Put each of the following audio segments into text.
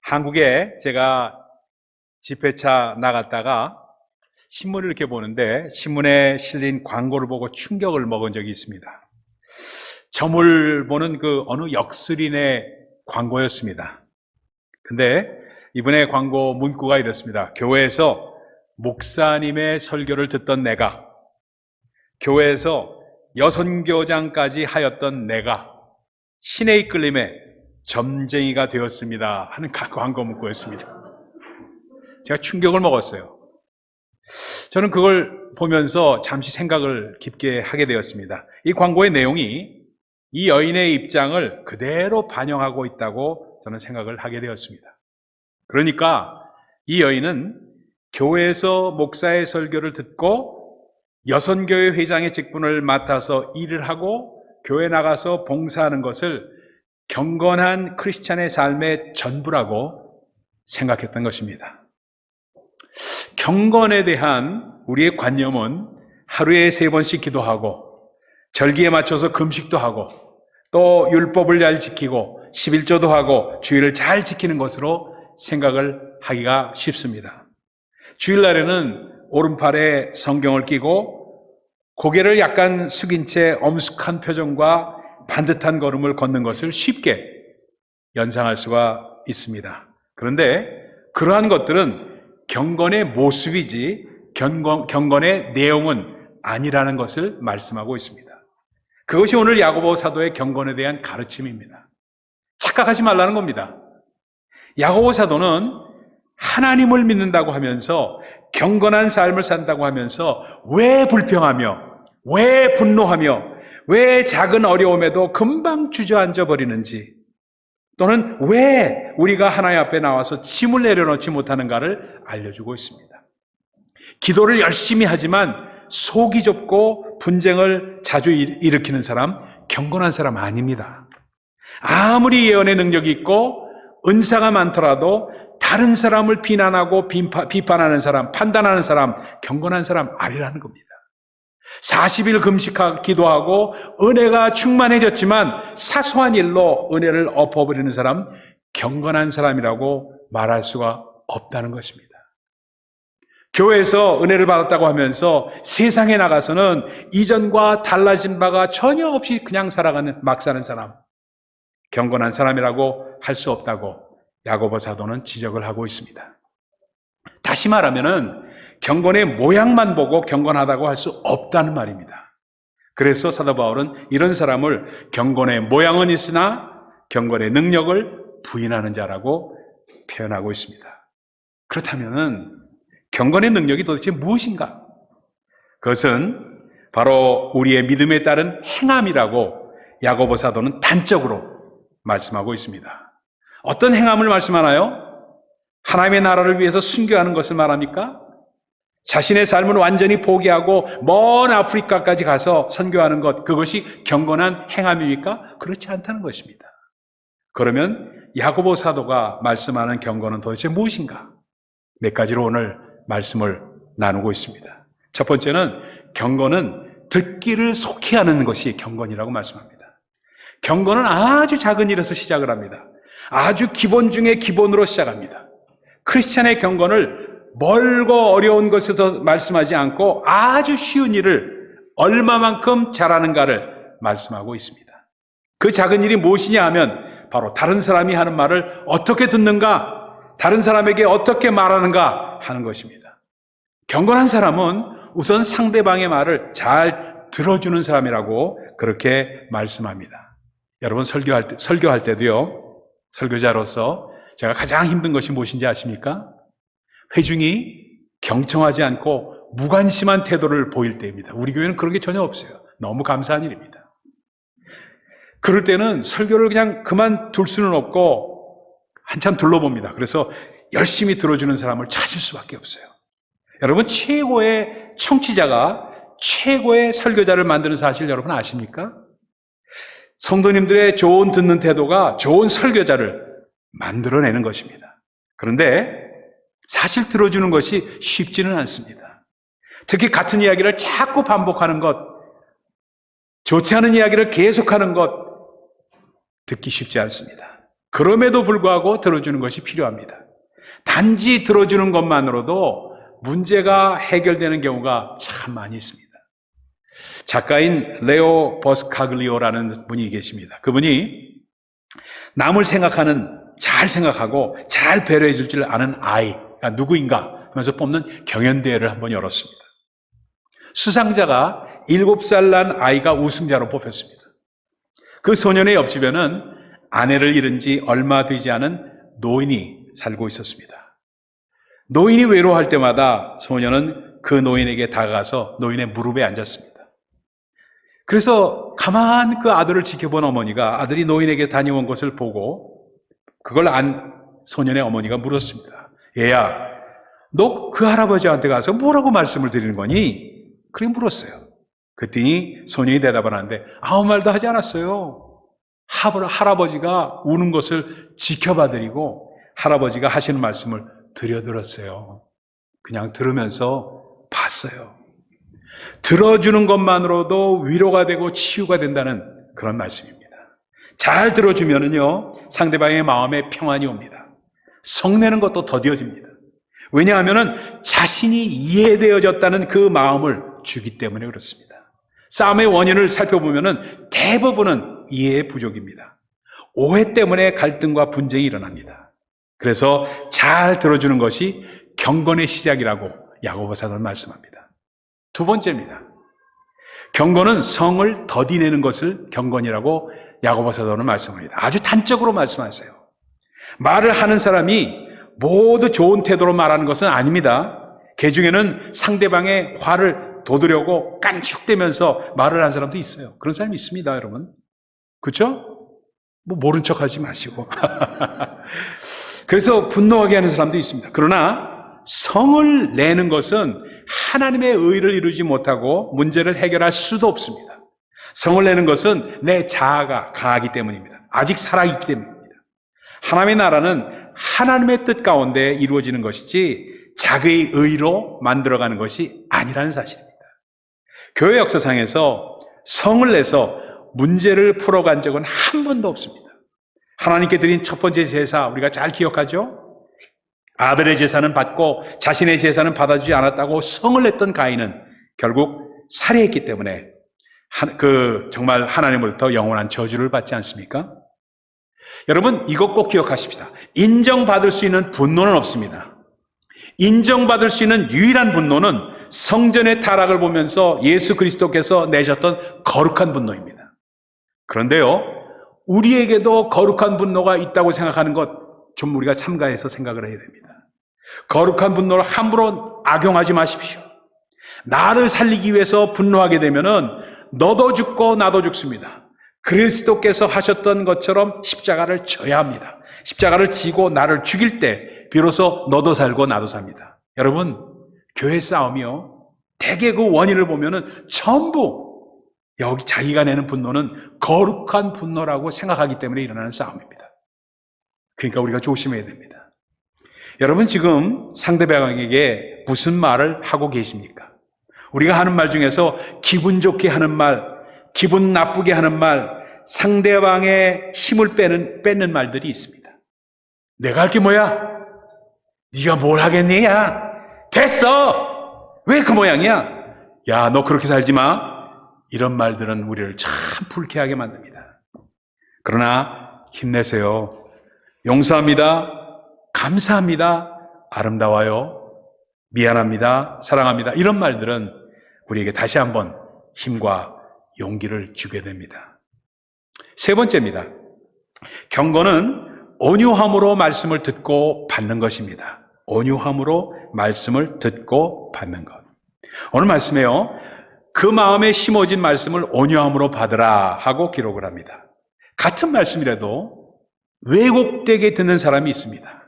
한국에 제가 집회차 나갔다가 신문을 이렇게 보는데 신문에 실린 광고를 보고 충격을 먹은 적이 있습니다. 점을 보는 그 어느 역술인의 광고였습니다. 근데 이번에 광고 문구가 이렇습니다. 교회에서 목사님의 설교를 듣던 내가, 교회에서 여선교장까지 하였던 내가 신의 이끌림에 점쟁이가 되었습니다 하는 광고 문구였습니다. 제가 충격을 먹었어요. 저는 그걸 보면서 잠시 생각을 깊게 하게 되었습니다. 이 광고의 내용이 이 여인의 입장을 그대로 반영하고 있다고 저는 생각을 하게 되었습니다. 그러니까 이 여인은 교회에서 목사의 설교를 듣고 여선교회 회장의 직분을 맡아서 일을 하고 교회 나가서 봉사하는 것을 경건한 크리스찬의 삶의 전부라고 생각했던 것입니다. 경건에 대한 우리의 관념은 하루에 3번씩 기도하고 절기에 맞춰서 금식도 하고 또 율법을 잘 지키고 11조도 하고 주일을 잘 지키는 것으로 생각을 하기가 쉽습니다. 주일날에는 오른팔에 성경을 끼고 고개를 약간 숙인 채 엄숙한 표정과 반듯한 걸음을 걷는 것을 쉽게 연상할 수가 있습니다. 그런데 그러한 것들은 경건의 모습이지 경건의 내용은 아니라는 것을 말씀하고 있습니다. 그것이 오늘 야고보 사도의 경건에 대한 가르침입니다. 착각하지 말라는 겁니다. 야고보 사도는 하나님을 믿는다고 하면서 경건한 삶을 산다고 하면서 왜 불평하며 왜 분노하며 왜 작은 어려움에도 금방 주저앉아 버리는지, 또는 왜 우리가 하나님 앞에 나와서 짐을 내려놓지 못하는가를 알려주고 있습니다. 기도를 열심히 하지만 속이 좁고 분쟁을 자주 일으키는 사람, 경건한 사람 아닙니다. 아무리 예언의 능력이 있고 은사가 많더라도 다른 사람을 비난하고 비판하는 사람, 판단하는 사람, 경건한 사람 아니라는 겁니다. 40일 금식하고 기도하고 은혜가 충만해졌지만 사소한 일로 은혜를 엎어버리는 사람, 경건한 사람이라고 말할 수가 없다는 것입니다. 교회에서 은혜를 받았다고 하면서 세상에 나가서는 이전과 달라진 바가 전혀 없이 그냥 살아가는 막 사는 사람, 경건한 사람이라고 할 수 없다고 야고보 사도는 지적을 하고 있습니다. 다시 말하면은 경건의 모양만 보고 경건하다고 할 수 없다는 말입니다. 그래서 사도 바울은 이런 사람을 경건의 모양은 있으나 경건의 능력을 부인하는 자라고 표현하고 있습니다. 그렇다면 경건의 능력이 도대체 무엇인가? 그것은 바로 우리의 믿음에 따른 행함이라고 야고보 사도는 단적으로 말씀하고 있습니다. 어떤 행함을 말씀하나요? 하나님의 나라를 위해서 순교하는 것을 말합니까? 자신의 삶을 완전히 포기하고 먼 아프리카까지 가서 선교하는 것, 그것이 경건한 행함입니까? 그렇지 않다는 것입니다. 그러면 야고보 사도가 말씀하는 경건은 도대체 무엇인가? 몇 가지로 오늘 말씀을 나누고 있습니다. 첫 번째는 경건은 듣기를 속히 하는 것이 경건이라고 말씀합니다. 경건은 아주 작은 일에서 시작을 합니다. 아주 기본 중에 기본으로 시작합니다. 크리스찬의 경건을 멀고 어려운 것에서 말씀하지 않고 아주 쉬운 일을 얼마만큼 잘하는가를 말씀하고 있습니다. 그 작은 일이 무엇이냐 하면 바로 다른 사람이 하는 말을 어떻게 듣는가, 다른 사람에게 어떻게 말하는가 하는 것입니다. 경건한 사람은 우선 상대방의 말을 잘 들어주는 사람이라고 그렇게 말씀합니다. 여러분 설교할 때도요, 설교자로서 제가 가장 힘든 것이 무엇인지 아십니까? 회중이 경청하지 않고 무관심한 태도를 보일 때입니다. 우리 교회는 그런 게 전혀 없어요. 너무 감사한 일입니다. 그럴 때는 설교를 그냥 그만둘 수는 없고 한참 둘러봅니다. 그래서 열심히 들어주는 사람을 찾을 수밖에 없어요. 여러분, 최고의 청취자가 최고의 설교자를 만드는 사실 여러분 아십니까? 성도님들의 좋은 듣는 태도가 좋은 설교자를 만들어내는 것입니다. 그런데 사실 들어주는 것이 쉽지는 않습니다. 특히 같은 이야기를 자꾸 반복하는 것, 좋지 않은 이야기를 계속하는 것, 듣기 쉽지 않습니다. 그럼에도 불구하고 들어주는 것이 필요합니다. 단지 들어주는 것만으로도 문제가 해결되는 경우가 참 많이 있습니다. 작가인 레오 버스카글리오라는 분이 계십니다. 그분이 남을 잘 생각하고 잘 배려해 줄 줄 아는 아이가 누구인가 하면서 뽑는 경연대회를 한번 열었습니다. 수상자가 7살 난 아이가 우승자로 뽑혔습니다. 그 소년의 옆집에는 아내를 잃은 지 얼마 되지 않은 노인이 살고 있었습니다. 노인이 외로워할 때마다 소년은 그 노인에게 다가가서 노인의 무릎에 앉았습니다. 그래서 가만 그 아들을 지켜본 어머니가 아들이 노인에게 다녀온 것을 보고 그걸 안 소년의 어머니가 물었습니다. 얘야, 너 그 할아버지한테 가서 뭐라고 말씀을 드리는 거니? 그렇게 물었어요. 그랬더니 소년이 대답을 하는데 아무 말도 하지 않았어요. 할아버지가 우는 것을 지켜봐드리고 할아버지가 하시는 말씀을 들여들었어요. 그냥 들으면서 봤어요. 들어주는 것만으로도 위로가 되고 치유가 된다는 그런 말씀입니다. 잘 들어주면은요, 상대방의 마음에 평안이 옵니다. 성내는 것도 더뎌집니다. 왜냐하면은 자신이 이해되어졌다는 그 마음을 주기 때문에 그렇습니다. 싸움의 원인을 살펴보면은 대부분은 이해의 부족입니다. 오해 때문에 갈등과 분쟁이 일어납니다. 그래서 잘 들어주는 것이 경건의 시작이라고 야고보 사도는 말씀합니다. 두 번째입니다. 경건은 성을 더디내는 것을 경건이라고 야고보 사도는 말씀합니다. 아주 단적으로 말씀하세요. 말을 하는 사람이 모두 좋은 태도로 말하는 것은 아닙니다. 그 중에는 상대방의 화를 돋으려고 깐죽대면서 말을 하는 사람도 있어요. 그런 사람이 있습니다, 여러분. 그렇죠? 뭐 모른 척 하지 마시고. 그래서 분노하게 하는 사람도 있습니다. 그러나 성을 내는 것은 하나님의 의를 이루지 못하고 문제를 해결할 수도 없습니다. 성을 내는 것은 내 자아가 강하기 때문입니다. 아직 살아있기 때문입니다. 하나님의 나라는 하나님의 뜻 가운데 이루어지는 것이지 자기의 의로 만들어가는 것이 아니라는 사실입니다. 교회 역사상에서 성을 내서 문제를 풀어간 적은 한 번도 없습니다. 하나님께 드린 첫 번째 제사 우리가 잘 기억하죠? 아벨의 제사는 받고 자신의 제사는 받아주지 않았다고 성을 냈던 가인은 결국 살해했기 때문에 정말 하나님으로부터 영원한 저주를 받지 않습니까? 여러분, 이것 꼭 기억하십시다. 인정받을 수 있는 분노는 없습니다. 인정받을 수 있는 유일한 분노는 성전의 타락을 보면서 예수 그리스도께서 내셨던 거룩한 분노입니다. 그런데요, 우리에게도 거룩한 분노가 있다고 생각하는 것 좀 우리가 참가해서 생각을 해야 됩니다. 거룩한 분노를 함부로 악용하지 마십시오. 나를 살리기 위해서 분노하게 되면은 너도 죽고 나도 죽습니다. 그리스도께서 하셨던 것처럼 십자가를 져야 합니다. 십자가를 지고 나를 죽일 때 비로소 너도 살고 나도 삽니다. 여러분, 교회 싸움이요, 대개 그 원인을 보면은 전부 여기 자기가 내는 분노는 거룩한 분노라고 생각하기 때문에 일어나는 싸움입니다. 그러니까 우리가 조심해야 됩니다. 여러분, 지금 상대방에게 무슨 말을 하고 계십니까? 우리가 하는 말 중에서 기분 좋게 하는 말, 기분 나쁘게 하는 말, 상대방의 힘을 뺏는 말들이 있습니다. 내가 할 게 뭐야? 네가 뭘 하겠니? 야, 됐어! 왜 그 모양이야? 야, 너 그렇게 살지 마. 이런 말들은 우리를 참 불쾌하게 만듭니다. 그러나 힘내세요. 용서합니다. 감사합니다. 아름다워요. 미안합니다. 사랑합니다. 이런 말들은 우리에게 다시 한번 힘과 용기를 주게 됩니다. 세 번째입니다. 경건은 온유함으로 말씀을 듣고 받는 것입니다. 온유함으로 말씀을 듣고 받는 것. 오늘 말씀에요, 그 마음에 심어진 말씀을 온유함으로 받으라 하고 기록을 합니다. 같은 말씀이라도 왜곡되게 듣는 사람이 있습니다.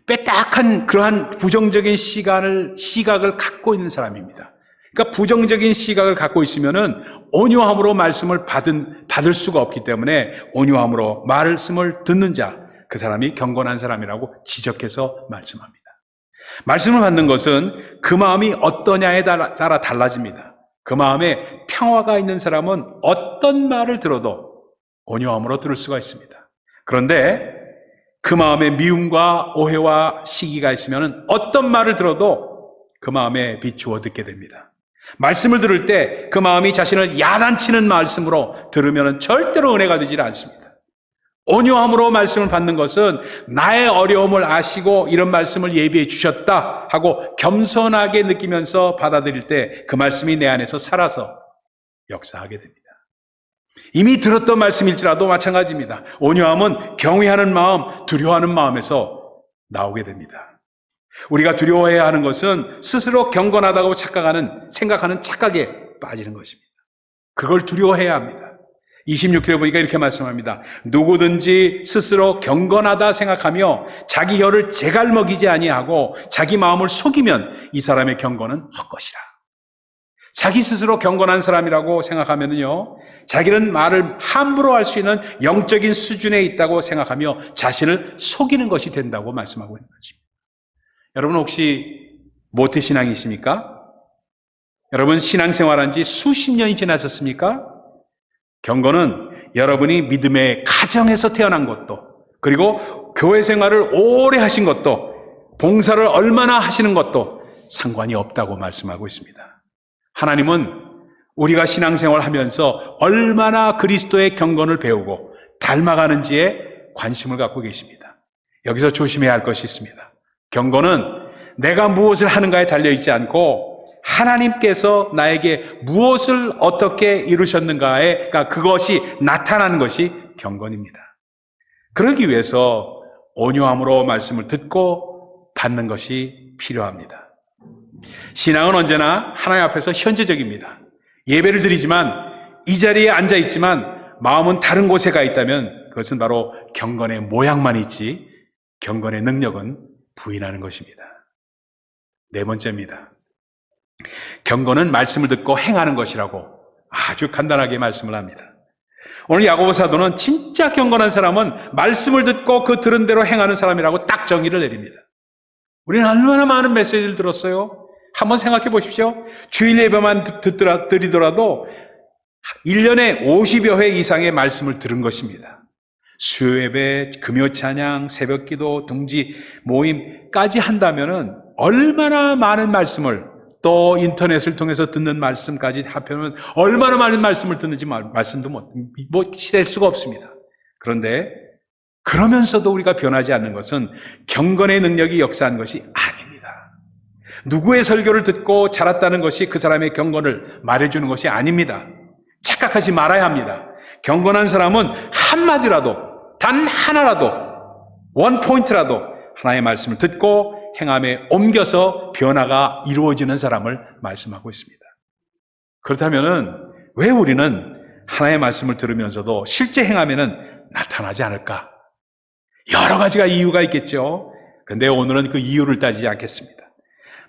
빼딱한 그러한 부정적인 시각을 갖고 있는 사람입니다. 그러니까 부정적인 시각을 갖고 있으면은 온유함으로 말씀을 받을 수가 없기 때문에 온유함으로 말씀을 듣는 자, 그 사람이 경건한 사람이라고 지적해서 말씀합니다. 말씀을 받는 것은 그 마음이 어떠냐에 따라 달라집니다. 그 마음에 평화가 있는 사람은 어떤 말을 들어도 온유함으로 들을 수가 있습니다. 그런데 그 마음에 미움과 오해와 시기가 있으면 어떤 말을 들어도 그 마음에 비추어 듣게 됩니다. 말씀을 들을 때 그 마음이 자신을 야단치는 말씀으로 들으면 절대로 은혜가 되지 않습니다. 온유함으로 말씀을 받는 것은 나의 어려움을 아시고 이런 말씀을 예비해 주셨다 하고 겸손하게 느끼면서 받아들일 때 그 말씀이 내 안에서 살아서 역사하게 됩니다. 이미 들었던 말씀일지라도 마찬가지입니다. 온유함은 경외하는 마음, 두려워하는 마음에서 나오게 됩니다. 우리가 두려워해야 하는 것은 스스로 경건하다고 생각하는 착각에 빠지는 것입니다. 그걸 두려워해야 합니다. 26절에 보니까 이렇게 말씀합니다. 누구든지 스스로 경건하다 생각하며 자기 혀를 제갈먹이지 아니하고 자기 마음을 속이면 이 사람의 경건은 헛것이라. 자기 스스로 경건한 사람이라고 생각하면요, 자기는 말을 함부로 할 수 있는 영적인 수준에 있다고 생각하며 자신을 속이는 것이 된다고 말씀하고 있는 것입니다. 여러분 혹시 모태신앙이십니까? 여러분 신앙생활한 지 수십 년이 지나셨습니까? 경건은 여러분이 믿음의 가정에서 태어난 것도, 그리고 교회 생활을 오래 하신 것도, 봉사를 얼마나 하시는 것도 상관이 없다고 말씀하고 있습니다. 하나님은 우리가 신앙생활 하면서 얼마나 그리스도의 경건을 배우고 닮아가는지에 관심을 갖고 계십니다. 여기서 조심해야 할 것이 있습니다. 경건은 내가 무엇을 하는가에 달려있지 않고 하나님께서 나에게 무엇을 어떻게 이루셨는가에, 그것이 나타나는 것이 경건입니다. 그러기 위해서 온유함으로 말씀을 듣고 받는 것이 필요합니다. 신앙은 언제나 하나님 앞에서 현재적입니다. 예배를 드리지만 이 자리에 앉아 있지만 마음은 다른 곳에 가 있다면 그것은 바로 경건의 모양만 있지 경건의 능력은 부인하는 것입니다. 네 번째입니다. 경건은 말씀을 듣고 행하는 것이라고 아주 간단하게 말씀을 합니다. 오늘 야고보 사도는 진짜 경건한 사람은 말씀을 듣고 그 들은 대로 행하는 사람이라고 딱 정의를 내립니다. 우리는 얼마나 많은 메시지를 들었어요? 한번 생각해 보십시오. 주일 예배만 드리더라도 1년에 50여 회 이상의 말씀을 들은 것입니다. 수요 예배, 금요 찬양, 새벽 기도, 둥지 모임까지 한다면은 얼마나 많은 말씀을, 또 인터넷을 통해서 듣는 말씀까지 합하면 얼마나 많은 말씀을 듣는지 말씀도 셀 수가 없습니다. 그런데 그러면서도 우리가 변하지 않는 것은 경건의 능력이 역사한 것이 아닙니다. 누구의 설교를 듣고 자랐다는 것이 그 사람의 경건을 말해주는 것이 아닙니다. 착각하지 말아야 합니다. 경건한 사람은 한마디라도, 단 하나라도, 원 포인트라도 하나의 말씀을 듣고 행함에 옮겨서 변화가 이루어지는 사람을 말씀하고 있습니다. 그렇다면 왜 우리는 하나의 말씀을 들으면서도 실제 행함에는 나타나지 않을까? 여러 가지가 이유가 있겠죠. 그런데 오늘은 그 이유를 따지지 않겠습니다.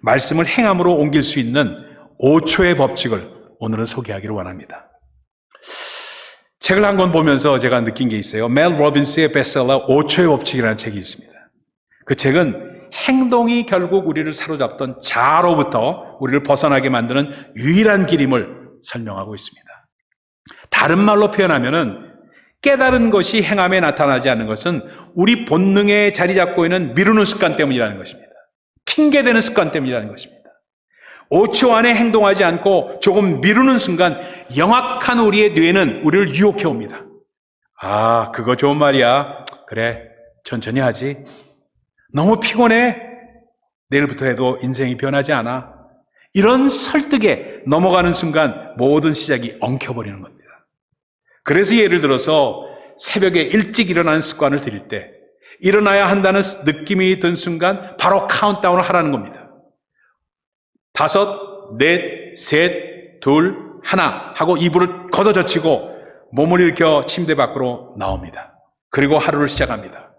말씀을 행함으로 옮길 수 있는 5초의 법칙을 오늘은 소개하기를 원합니다. 책을 한 권 보면서 제가 느낀 게 있어요. 멜 로빈스의 베스트셀러 5초의 법칙이라는 책이 있습니다. 그 책은 행동이 결국 우리를 사로잡던 자아로부터 우리를 벗어나게 만드는 유일한 길임을 설명하고 있습니다. 다른 말로 표현하면은 깨달은 것이 행함에 나타나지 않는 것은 우리 본능에 자리 잡고 있는 미루는 습관 때문이라는 것입니다. 핑계대는 습관 때문이라는 것입니다. 5초 안에 행동하지 않고 조금 미루는 순간 영악한 우리의 뇌는 우리를 유혹해 옵니다. 아, 그거 좋은 말이야. 그래, 천천히 하지. 너무 피곤해. 내일부터 해도 인생이 변하지 않아. 이런 설득에 넘어가는 순간 모든 시작이 엉켜버리는 겁니다. 그래서 예를 들어서 새벽에 일찍 일어나는 습관을 들일 때 일어나야 한다는 느낌이 든 순간 바로 카운트다운을 하라는 겁니다. 5, 4, 3, 2, 1 하고 이불을 걷어젖히고 몸을 일으켜 침대 밖으로 나옵니다. 그리고 하루를 시작합니다.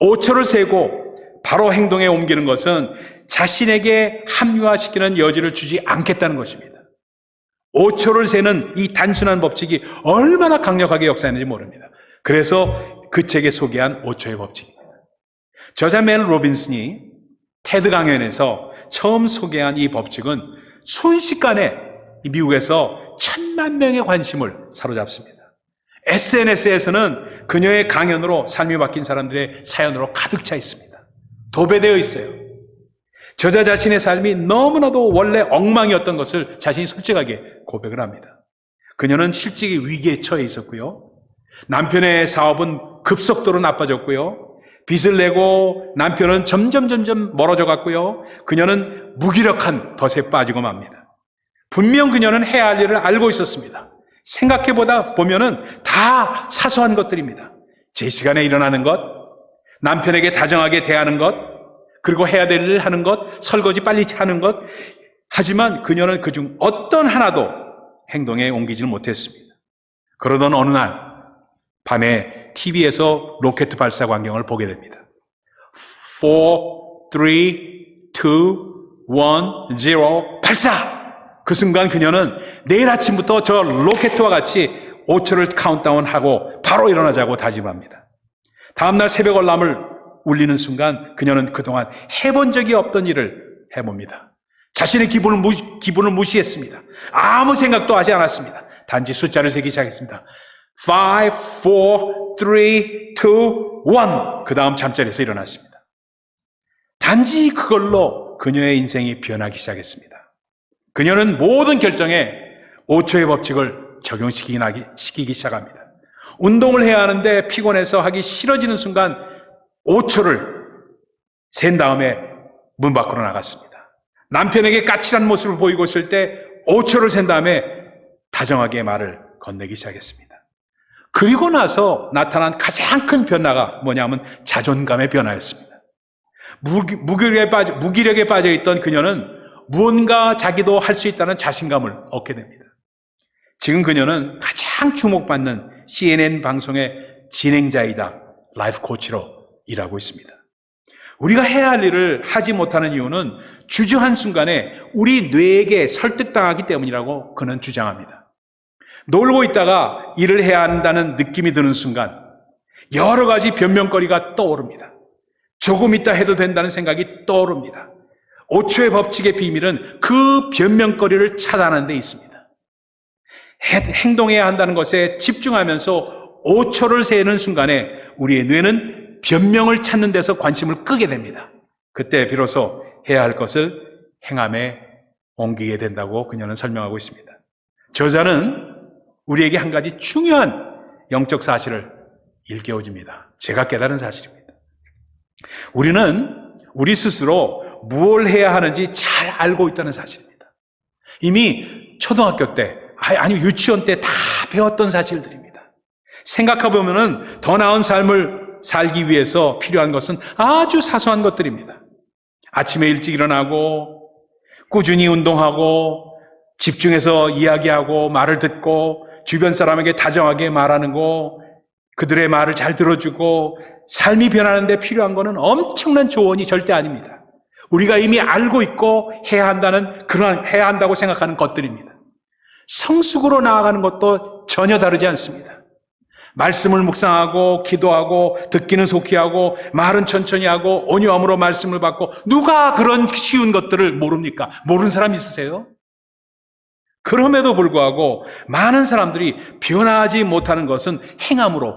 5초를 세고 바로 행동에 옮기는 것은 자신에게 합리화시키는 여지를 주지 않겠다는 것입니다. 5초를 세는 이 단순한 법칙이 얼마나 강력하게 역사했는지 모릅니다. 그래서 그 책에 소개한 5초의 법칙입니다. 저자 멜 로빈슨이 테드 강연에서 처음 소개한 이 법칙은 순식간에 미국에서 1,000만 명의 관심을 사로잡습니다. SNS에서는 그녀의 강연으로 삶이 바뀐 사람들의 사연으로 가득 차 있습니다. 도배되어 있어요. 저자 자신의 삶이 너무나도 원래 엉망이었던 것을 자신이 솔직하게 고백을 합니다. 그녀는 실직의 위기에 처해 있었고요. 남편의 사업은 급속도로 나빠졌고요. 빚을 내고 남편은 점점 멀어져 갔고요. 그녀는 무기력한 덫에 빠지고 맙니다. 분명 그녀는 해야 할 일을 알고 있었습니다. 생각해보다 보면은 다 사소한 것들입니다. 제 시간에 일어나는 것, 남편에게 다정하게 대하는 것, 그리고 해야 될 일을 하는 것, 설거지 빨리 하는 것. 하지만 그녀는 그중 어떤 하나도 행동에 옮기질 못했습니다. 그러던 어느 날 밤에 TV에서 로켓 발사 광경을 보게 됩니다. 4, 3, 2, 1, 0 발사! 그 순간 그녀는 내일 아침부터 저 로켓과 같이 5초를 카운트다운하고 바로 일어나자고 다짐합니다. 다음날 새벽 알람을 울리는 순간 그녀는 그동안 해본 적이 없던 일을 해봅니다. 자신의 기분을 무시했습니다. 아무 생각도 하지 않았습니다. 단지 숫자를 세기 시작했습니다. 5, 4, 3, 2, 1. 그 다음 잠자리에서 일어났습니다. 단지 그걸로 그녀의 인생이 변하기 시작했습니다. 그녀는 모든 결정에 5초의 법칙을 적용시키기 시작합니다. 운동을 해야 하는데 피곤해서 하기 싫어지는 순간 5초를 센 다음에 문 밖으로 나갔습니다. 남편에게 까칠한 모습을 보이고 있을 때 5초를 센 다음에 다정하게 말을 건네기 시작했습니다. 그리고 나서 나타난 가장 큰 변화가 뭐냐면 자존감의 변화였습니다. 무기력에 빠져있던 그녀는 무언가 자기도 할 수 있다는 자신감을 얻게 됩니다. 지금 그녀는 가장 주목받는 CNN 방송의 진행자이다 라이프 코치로 일하고 있습니다. 우리가 해야 할 일을 하지 못하는 이유는 주저한 순간에 우리 뇌에게 설득당하기 때문이라고 그는 주장합니다. 놀고 있다가 일을 해야 한다는 느낌이 드는 순간 여러 가지 변명거리가 떠오릅니다. 조금 있다 해도 된다는 생각이 떠오릅니다. 5초의 법칙의 비밀은 그 변명거리를 차단하는 데 있습니다. 행동해야 한다는 것에 집중하면서 5초를 세는 순간에 우리의 뇌는 변명을 찾는 데서 관심을 끄게 됩니다. 그때 비로소 해야 할 것을 행함에 옮기게 된다고 그녀는 설명하고 있습니다. 저자는 우리에게 한 가지 중요한 영적 사실을 일깨워줍니다. 제가 깨달은 사실입니다. 우리는 우리 스스로 무엇을 해야 하는지 잘 알고 있다는 사실입니다. 이미 초등학교 때, 아니면 유치원 때 다 배웠던 사실들입니다. 생각해보면 더 나은 삶을 살기 위해서 필요한 것은 아주 사소한 것들입니다. 아침에 일찍 일어나고, 꾸준히 운동하고, 집중해서 이야기하고, 말을 듣고, 주변 사람에게 다정하게 말하는 거, 그들의 말을 잘 들어주고, 삶이 변하는데 필요한 것은 엄청난 조언이 절대 아닙니다. 우리가 이미 알고 있고 해야 한다고 생각하는 것들입니다. 성숙으로 나아가는 것도 전혀 다르지 않습니다. 말씀을 묵상하고 기도하고 듣기는 속히 하고 말은 천천히 하고 온유함으로 말씀을 받고 누가 그런 쉬운 것들을 모릅니까? 모르는 사람 있으세요? 그럼에도 불구하고 많은 사람들이 변하지 못하는 것은 행함으로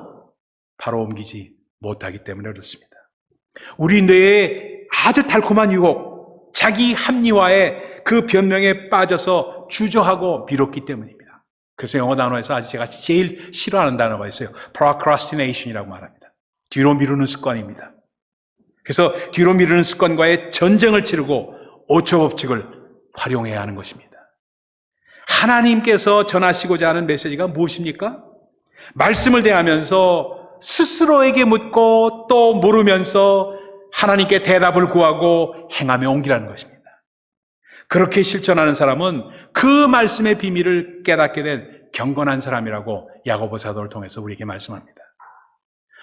바로 옮기지 못하기 때문에 그렇습니다. 우리 뇌에 아주 달콤한 유혹, 자기 합리화의 그 변명에 빠져서 주저하고 미뤘기 때문입니다. 그래서 영어 단어에서 아주 제가 제일 싫어하는 단어가 있어요. procrastination이라고 말합니다. 뒤로 미루는 습관입니다. 그래서 뒤로 미루는 습관과의 전쟁을 치르고 5초 법칙을 활용해야 하는 것입니다. 하나님께서 전하시고자 하는 메시지가 무엇입니까? 말씀을 대하면서 스스로에게 묻고 또 물으면서 하나님께 대답을 구하고 행함에 옮기라는 것입니다. 그렇게 실천하는 사람은 그 말씀의 비밀을 깨닫게 된 경건한 사람이라고 야고보 사도를 통해서 우리에게 말씀합니다.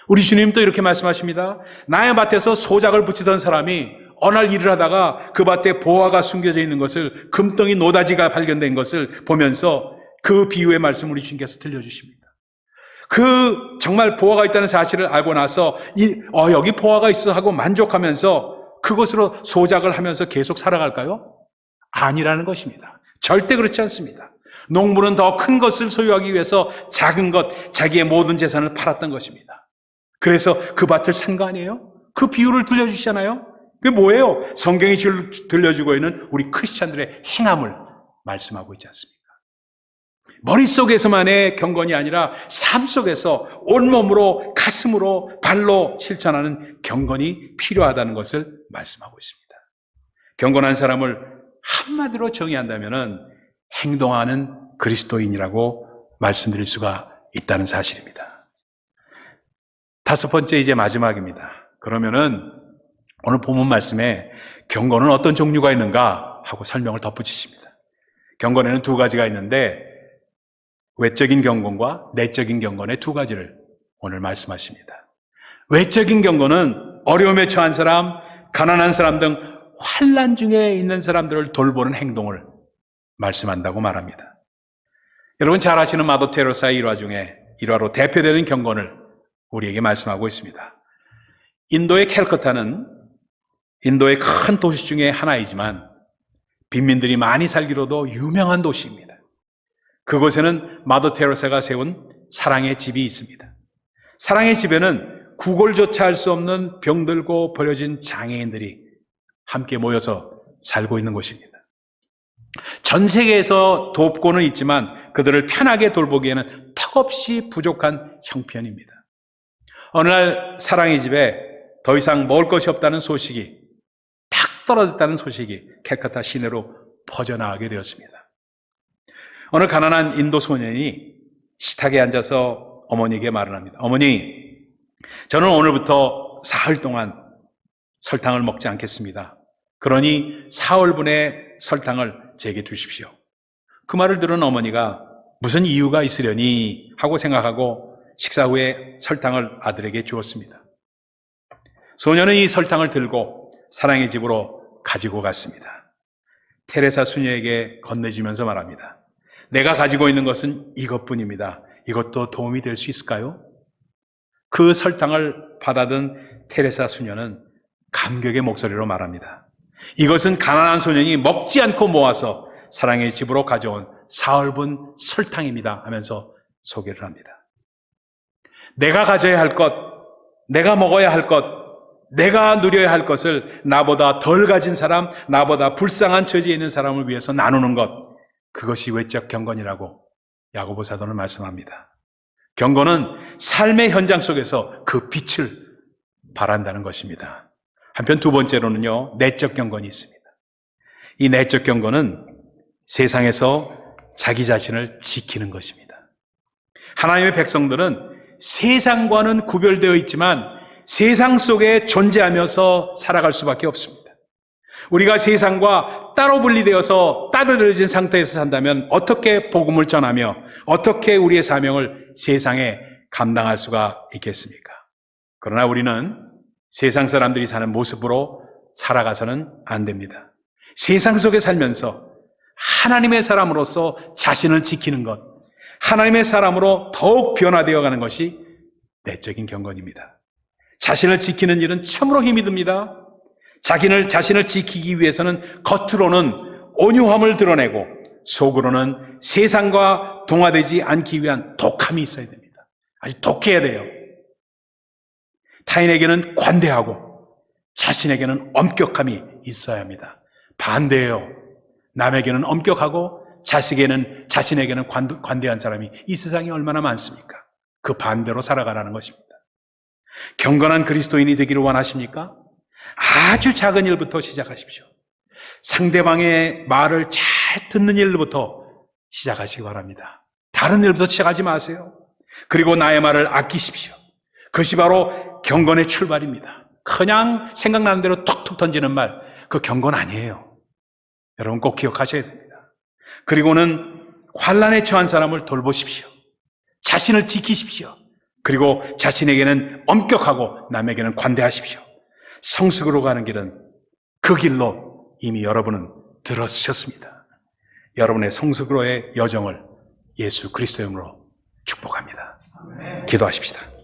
우리 주님도 이렇게 말씀하십니다. 나의 밭에서 소작을 붙이던 사람이 어느 날 일을 하다가 그 밭에 보화가 숨겨져 있는 것을, 금덩이 노다지가 발견된 것을 보면서 그 비유의 말씀을 우리 주님께서 들려주십니다. 정말 보화가 있다는 사실을 알고 나서 여기 보화가 있어 하고 만족하면서 그것으로 소작을 하면서 계속 살아갈까요? 아니라는 것입니다. 절대 그렇지 않습니다. 농부는 더 큰 것을 소유하기 위해서 작은 것, 자기의 모든 재산을 팔았던 것입니다. 그래서 그 밭을 산 거 아니에요? 그 비유를 들려주시잖아요. 그게 뭐예요? 성경이 들려주고 있는 우리 크리스찬들의 행함을 말씀하고 있지 않습니까? 머릿속에서만의 경건이 아니라 삶 속에서 온몸으로, 가슴으로, 발로 실천하는 경건이 필요하다는 것을 말씀하고 있습니다. 경건한 사람을 한마디로 정의한다면 행동하는 그리스도인이라고 말씀드릴 수가 있다는 사실입니다. 다섯 번째, 이제 마지막입니다. 그러면은 오늘 본문 말씀에 경건은 어떤 종류가 있는가 하고 설명을 덧붙이십니다. 경건에는 두 가지가 있는데 외적인 경건과 내적인 경건의 두 가지를 오늘 말씀하십니다. 외적인 경건은 어려움에 처한 사람, 가난한 사람 등 환난 중에 있는 사람들을 돌보는 행동을 말씀한다고 말합니다. 여러분 잘 아시는 마더 테레사의 일화로 대표되는 경건을 우리에게 말씀하고 있습니다. 인도의 캘커타는 인도의 큰 도시 중에 하나이지만 빈민들이 많이 살기로도 유명한 도시입니다. 그곳에는 마더 테레사가 세운 사랑의 집이 있습니다. 사랑의 집에는 구걸조차 할 수 없는 병들고 버려진 장애인들이 함께 모여서 살고 있는 곳입니다. 전 세계에서 돕고는 있지만 그들을 편하게 돌보기에는 턱없이 부족한 형편입니다. 어느 날 사랑의 집에 더 이상 먹을 것이 없다는 소식이, 탁 떨어졌다는 소식이 캘커타 시내로 퍼져나가게 되었습니다. 어느 가난한 인도 소년이 식탁에 앉아서 어머니에게 말을 합니다. 어머니, 저는 오늘부터 사흘 동안 설탕을 먹지 않겠습니다. 그러니 사흘분의 설탕을 제게 주십시오. 그 말을 들은 어머니가 무슨 이유가 있으려니 하고 생각하고 식사 후에 설탕을 아들에게 주었습니다. 소년은 이 설탕을 들고 사랑의 집으로 가지고 갔습니다. 테레사 수녀에게 건네주면서 말합니다. 내가 가지고 있는 것은 이것뿐입니다. 이것도 도움이 될 수 있을까요? 그 설탕을 받아든 테레사 수녀는 감격의 목소리로 말합니다. 이것은 가난한 소년이 먹지 않고 모아서 사랑의 집으로 가져온 사흘분 설탕입니다 하면서 소개를 합니다. 내가 가져야 할 것, 내가 먹어야 할 것, 내가 누려야 할 것을 나보다 덜 가진 사람, 나보다 불쌍한 처지에 있는 사람을 위해서 나누는 것, 그것이 외적 경건이라고 야고보 사도는 말씀합니다. 경건은 삶의 현장 속에서 그 빛을 발한다는 것입니다. 한편 두 번째로는요, 내적 경건이 있습니다. 이 내적 경건은 세상에서 자기 자신을 지키는 것입니다. 하나님의 백성들은 세상과는 구별되어 있지만 세상 속에 존재하면서 살아갈 수밖에 없습니다. 우리가 세상과 따로 분리되어서 따로려진 상태에서 산다면 어떻게 복음을 전하며 어떻게 우리의 사명을 세상에 감당할 수가 있겠습니까? 그러나 우리는 세상 사람들이 사는 모습으로 살아가서는 안 됩니다. 세상 속에 살면서 하나님의 사람으로서 자신을 지키는 것, 하나님의 사람으로 더욱 변화되어 가는 것이 내적인 경건입니다. 자신을 지키는 일은 참으로 힘이 듭니다. 자신을 지키기 위해서는 겉으로는 온유함을 드러내고 속으로는 세상과 동화되지 않기 위한 독함이 있어야 됩니다. 아주 독해야 돼요. 타인에게는 관대하고 자신에게는 엄격함이 있어야 합니다. 반대예요. 남에게는 엄격하고 자신에게는 관대한 사람이 이 세상에 얼마나 많습니까? 그 반대로 살아가라는 것입니다. 경건한 그리스도인이 되기를 원하십니까? 아주 작은 일부터 시작하십시오. 상대방의 말을 잘 듣는 일부터 시작하시기 바랍니다. 다른 일부터 시작하지 마세요. 그리고 나의 말을 아끼십시오. 그것이 바로 경건의 출발입니다. 그냥 생각나는 대로 툭툭 던지는 말, 그 경건 아니에요. 여러분 꼭 기억하셔야 됩니다. 그리고는 환난에 처한 사람을 돌보십시오. 자신을 지키십시오. 그리고 자신에게는 엄격하고 남에게는 관대하십시오. 성숙으로 가는 길은 그 길로 이미 여러분은 들어서셨습니다. 여러분의 성숙으로의 여정을 예수 그리스도의 이름으로 축복합니다. 기도하십시다.